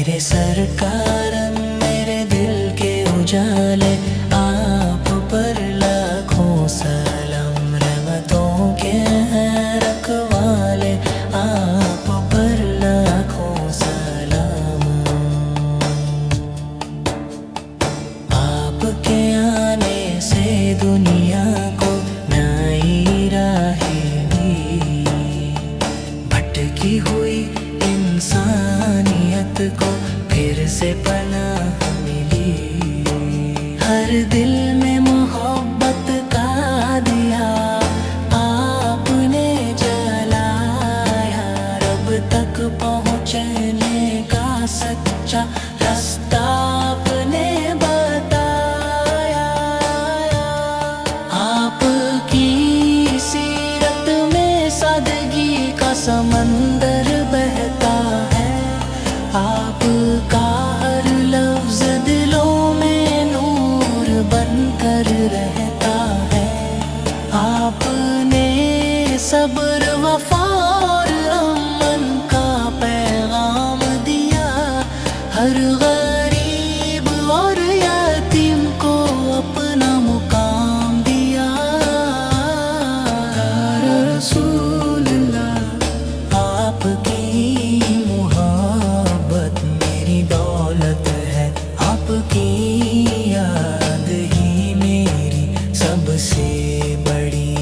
मेरे सरकार मेरे दिल के उजाले, आप पर लाखों सलाम। रहमतों के हैं रखवाले, आप पर लाखों सलाम। आपके आने से दुनिया को नई राहें मिली, भटकी हुई इंसानियत को फिर से पनाह मिली। हर दिल में मोहब्बत का दिया आपने जलाया, रब तक पहुँचने का सच्चा रास्ता आपने बताया। आपकी सीरत में सादगी का समंदर बहता है, आपका हर लफ्ज दिलों में नूर बनकर रहता है। आपने सब्र वफा और अमन का पैगाम दिया, हर गरीब और यतीम को अपना मुकाम दिया। या रसूल अल्लाह, आपकी दौलत है, आपकी याद ही मेरी सबसे बड़ी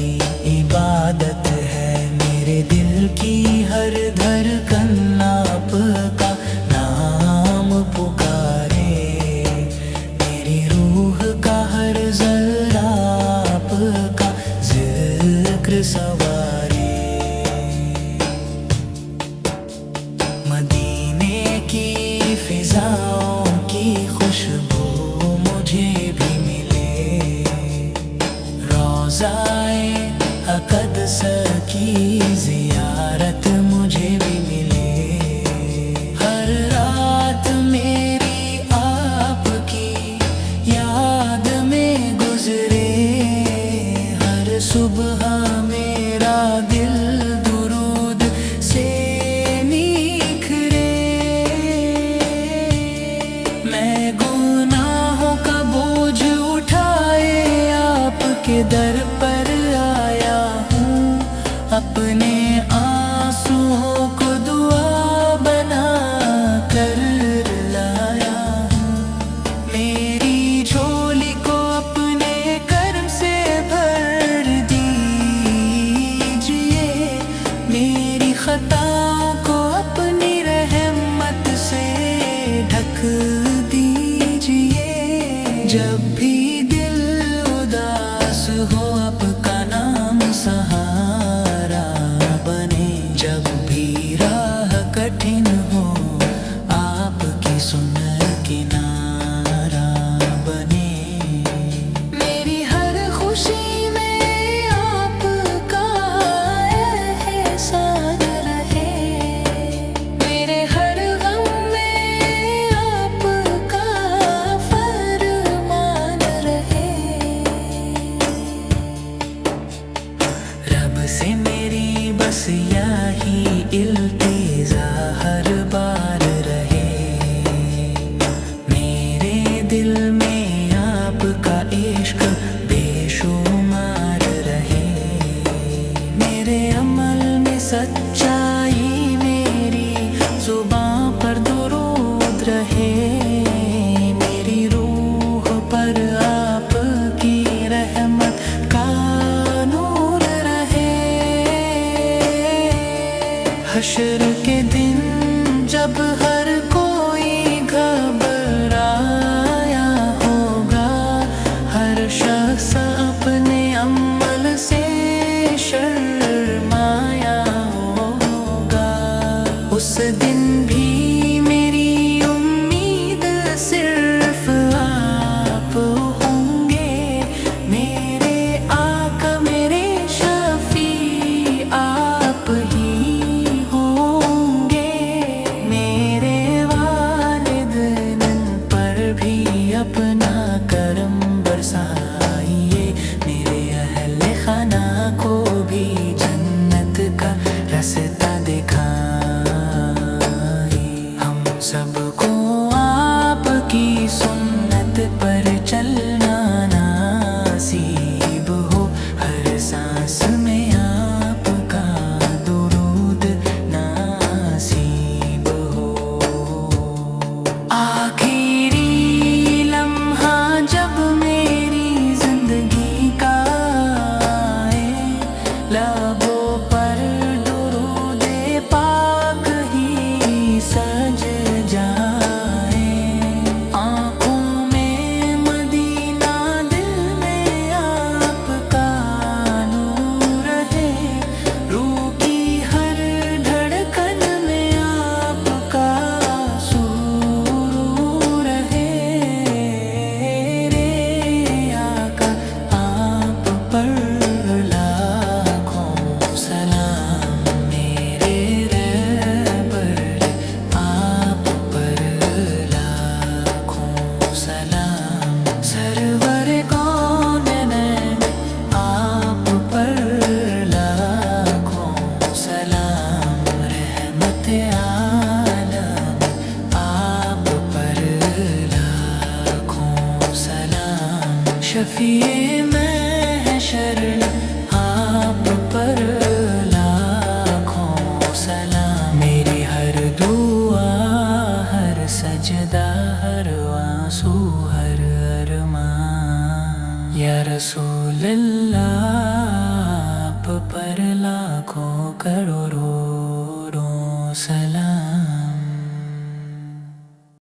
इबादत है। मेरे दिल की हर धड़कन आपका नाम पुकारे, मेरी रूह का हर जरा आपका जिक्र सवारे। मदीने की फिजाओं की खुशबू मुझे भी मिले, रोज़ाए अक़दस की ज़ियारत मुझे भी मिले। हर रात मेरी आपकी याद में गुजरे, हर सुबह मेरा दिल दुरूद से निखरे। मैं गुनाहों का बोझ उठाए आपके दर पर आया हूँ, अपने आंसुओं को दुआ बना कर लाया हूँ। मेरी झोली को अपने कर्म से भर दीजिए, मेरी खताओं को अपनी रहमत से ढक दीजिए। जब भी दिल उदास हो आपका नाम सहारा बने, जब भी राह कठिन हो आपकी सुनर किनारा बने। मेरी हर खुशी में आपका एहसान रहे, मेरे हर गम में आपका फरमान रहे। रब से मेरी बस यही इल्तिजा हर बार रहे, मेरे दिल में आपका इश्क बेशुमार रहे। मेरे अमल में सच्चाई, मेरी जुबां पर दुरूद रहे, मेरी रूह पर आपकी रहमत का नूर रहे। हश्र के दिन जब हर कोई घबराया होगा, हर शख्स अपने अमल से शर्माया होगा, उस दिन भी मेरी उम्मीद सिर्फ आप होंगे। मेरे आका मेरे शफी आप ही होंगे, मेरे वालिदैन पर भी अपना करम बरसाइए, मेरे अहले खाना को भी जन्नत का रास्ता दिखाइए। हम सबको शफीए महशर आप पर लाखों सलाम। मेरी हर दुआ, हर सजदा, हर आंसू, हर अरमान, या रसूल अल्लाह आप पर लाखों करोड़ों सलाम।